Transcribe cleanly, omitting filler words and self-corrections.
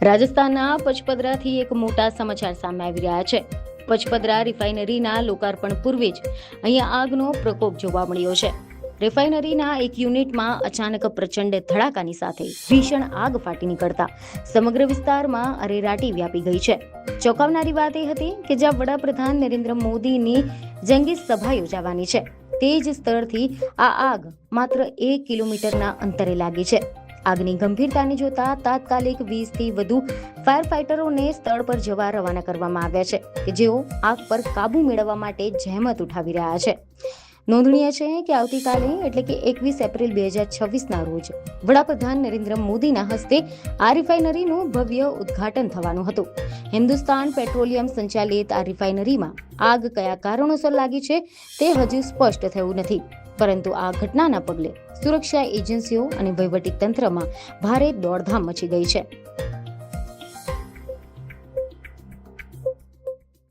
રાજસ્થાનના પચપદરાથી એક મોટા સમાચાર સામે આવી રહ્યા છે. પચપદરા રિફાઇનરીના લોકાર્પણ પૂર્વે જ અહીંયા આગનો પ્રકોપ જોવા મળ્યો છે. રિફાઇનરીના એક યુનિટમાં અચાનક પ્રચંડ ધડાકાની સાથે ભીષણ આગ ફાટી નીકળતા સમગ્ર વિસ્તારમાં અરેરાટી વ્યાપી ગઈ છે. ચોંકાવનારી વાત એ હતી કે જ્યાં વડાપ્રધાન નરેન્દ્ર મોદીની જંગી સભા યોજાવાની છે, તે જ સ્થળથી આ આગ માત્ર 1 કિલોમીટરના અંતરે લાગી છે. આગની ગંભીરતાને જોતા તાત્કાલિક 20 થી વધુ ફાયર ફાઇટરોને સ્થળ પર જવા રવાના કરવામાં આવ્યા છે કે જેઓ આગ પર કાબુ મેળવવા માટે જહેમત ઉઠાવી રહ્યા છે. નોંધનીય છે કે આવતીકાલે એટલે કે 21 એપ્રિલ 2026ના રોજ વડાપ્રધાન નરેન્દ્ર મોદીના હસ્તે આ રિફાઇનરીનું ભવ્ય ઉદ્ઘાટન થવાનું હતું. હિન્દુસ્તાન પેટ્રોલિયમ સંચાલિત આ રિફાઇનરીમાં આગ કયા કારણોસર લાગી છે તે હજુ સ્પષ્ટ થયું નથી, પરંતુ આ ઘટનાના પગલે સુરક્ષા એજન્સીઓ અને વહીવટી તંત્રમાં ભારે દોડધામ મચી ગઈ છે.